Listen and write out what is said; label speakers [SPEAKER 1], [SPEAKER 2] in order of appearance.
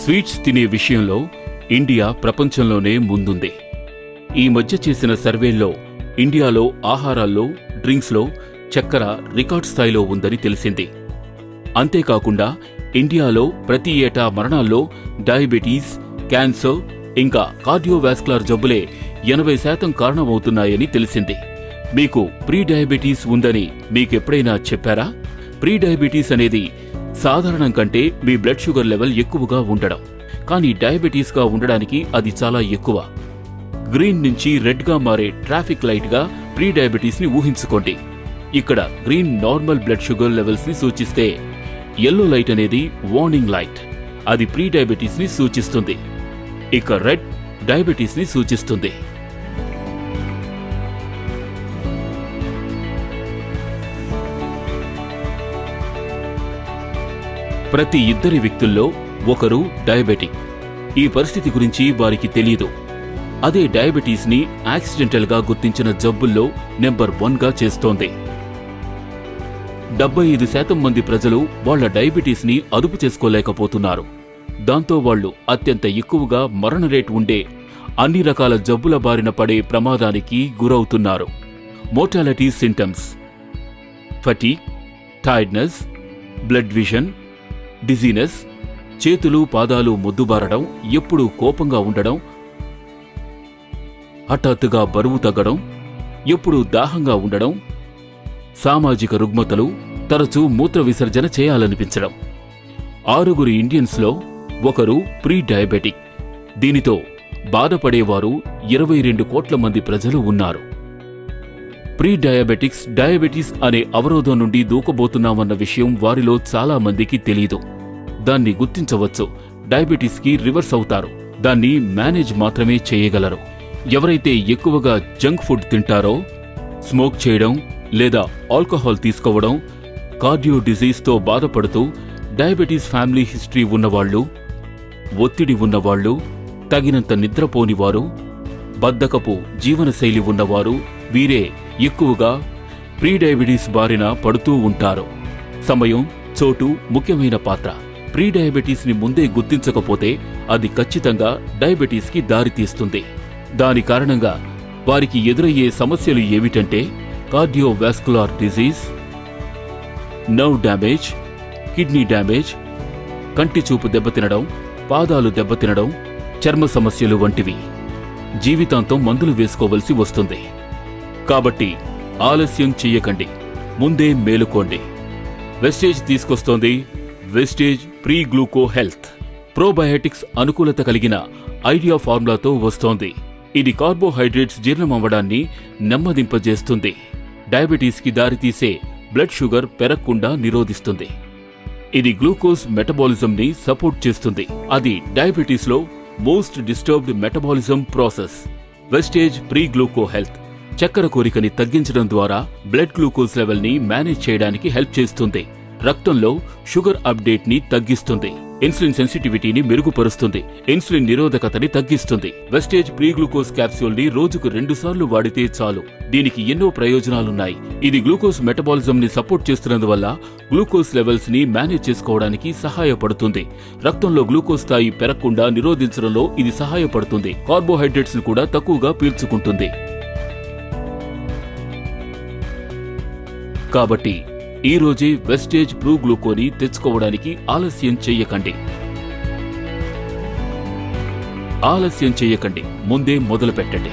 [SPEAKER 1] Sweets తినే విషయంలో India ప్రపంచంలోనే ముందుంది. ఈ మధ్య చేసిన సర్వేల్లో ఇండియాలో ఆహారాల్లో, డ్రింక్స్లో చక్కెర రికార్డ్ స్థాయిలో ఉందని తెలిసింది. అంతేకాకుండా ఇండియాలో ప్రతి ఏటా మరణాల్లో డయాబెటీస్, క్యాన్సర్ ఇంకా కార్డియోవాస్కులర్ జబ్బులే 80% కారణమవుతున్నాయని తెలిసింది. మీకు ప్రీ డయాబెటీస్ ఉందని మీకెప్పుడైనా చెప్పారా? ప్రీ డయాబెటీస్ అనేది సాధారణం కంటే మీ బ్లడ్ షుగర్ లెవెల్ ఎక్కువగా ఉండడం. కానీ డయాబెటీస్గా ఉండడానికి అది చాలా ఎక్కువ. గ్రీన్ నుంచి రెడ్గా మారే ట్రాఫిక్ లైట్గా ప్రీ డయాబెటీస్ని ఊహించుకోండి. ఇక్కడ గ్రీన్ నార్మల్ బ్లడ్ షుగర్ లెవెల్స్ని సూచిస్తే, ఎల్లో లైట్ అనేది వార్నింగ్ లైట్, అది ప్రీ డయాబెటీస్ని సూచిస్తుంది. ఇక రెడ్ డయాబెటీస్ని సూచిస్తుంది. ప్రతి ఇద్దరి వ్యక్తుల్లో ఒకరు డయాబెటిక్. ఈ పరిస్థితి గురించి వారికి తెలియదు. అదే డయాబెటీస్ని యాక్సిడెంటల్గా గుర్తించిన జబ్బుల్లో నెంబర్ 1గా చేస్తోంది. 75% మంది ప్రజలు వాళ్ల డయాబెటీస్ని అదుపు చేసుకోలేకపోతున్నారు. దాంతో వాళ్లు అత్యంత ఎక్కువగా మరణ రేటు ఉండే అన్ని రకాల జబ్బుల బారిన పడే ప్రమాదానికి గురవుతున్నారు. Mortality symptoms: fatigue, tiredness, blood vision, dizziness, చేతులు పాదాలు మొద్దుబారడం, ఎప్పుడూ కోపంగా ఉండడం, హఠాత్తుగా బరువు తగ్గడం, ఎప్పుడూ దాహంగా ఉండడం, సామాజిక రుగ్మతలు, తరచూ మూత్ర విసర్జన చేయాలనిపించడం. 6 ఇండియన్స్లో ఒకరు ప్రీ డయాబెటిక్. దీనితో బాధపడేవారు 22 కోట్ల మంది ప్రజలు ఉన్నారు. ప్రీ డయాబెటిక్స్ డయాబెటీస్ అనే అవరోధం నుండి దూకబోతున్నామన్న విషయం వారిలో చాలా మందికి తెలీదు. దాన్ని గుర్తించవచ్చు. డయాబెటీస్కి రివర్స్ అవుతారు. దాన్ని మేనేజ్ మాత్రమే చేయగలరు. ఎవరైతే ఎక్కువగా జంక్ ఫుడ్ తింటారో, స్మోక్ చేయడం లేదా ఆల్కహాల్ తీసుకోవడం, కార్డియో డిజీజ్తో బాధపడుతూ డయాబెటీస్ ఫ్యామిలీ హిస్టరీ ఉన్నవాళ్లు, ఒత్తిడి ఉన్నవాళ్లు, తగినంత నిద్రపోనివారు, బద్ధకపు జీవనశైలి ఉన్నవారు, వీరే ఎక్కువగా ప్రీ డయాబెటీస్ బారిన పడుతూ ఉంటారు. సమయం, చోటు ముఖ్యమైన పాత్ర. ప్రీ డయాబెటీస్ని ముందే గుర్తించకపోతే అది ఖచ్చితంగా డయాబెటీస్కి దారితీస్తుంది. దాని కారణంగా వారికి ఎదురయ్యే సమస్యలు ఏమిటంటే cardiovascular disease, nerve damage, kidney damage, కంటి చూపు దెబ్బతినడం, పాదాలు దెబ్బతినడం, చర్మ సమస్యలు వంటివి. జీవితాంతం మందులు వేసుకోవలసి వస్తుంది. కాబట్టి ఆలస్యం చెయ్యకండి, ముందే మేలుకోండి. Wastage తీసుకొస్తోంది wastage pre gluco health. Probiotics అనుకూలత కలిగిన ఐడియా ఫార్ములాతో వస్తోంది. ఇది కార్బోహైడ్రేట్స్ జీర్ణమవ్వడాన్ని నెమ్మదింపజేస్తుంది. డయాబెటీస్కి దారితీసే బ్లడ్ షుగర్ పెరగకుండా నిరోధిస్తుంది. ఇది గ్లూకోజ్ మెటబాలిజంని సపోర్ట్ చేస్తుంది. అది డయాబెటీస్లో most disturbed metabolism process. Vestige pre gluco health చక్కెర కోరికని తగ్గించడం ద్వారా బ్లడ్ గ్లూకోజ్ లెవెల్ని మేనేజ్ చేయడానికి హెల్ప్ చేస్తుంది. రక్తంలో షుగర్ అప్డేట్ ని తగ్గిస్తుంది. ఇన్సులిన్ సెన్సిటివిటీని మెరుగుపరుస్తుంది. ఇన్సులిన్ నిరోధకతని తగ్గిస్తుంది. వెస్టేజ్ ప్రీ గ్లూకోజ్ క్యాప్సూల్ ని రోజుకు 2 సార్లు వాడితే చాలు. దీనికి ఎన్నో ప్రయోజనాలున్నాయి. ఇది గ్లూకోజ్ మెటబాలిజం ని సపోర్ట్ చేస్తున్నందువల్ల గ్లూకోజ్ లెవెల్స్ ని మేనేజ్ చేసుకోవడానికి సహాయపడుతుంది. రక్తంలో గ్లూకోజ్ స్థాయి పెరగకుండా నిరోధించడంలో ఇది సహాయపడుతుంది. కార్బోహైడ్రేట్స్ ను కూడా తక్కువగా పీల్చుకుంటుంది. కాబట్టి ఈ రోజే వెస్టేజ్ ప్రూ గ్లూకోని తెచ్చుకోవడానికి ఆలస్యం చెయ్యకండి. ముందే మొదలు పెట్టండి.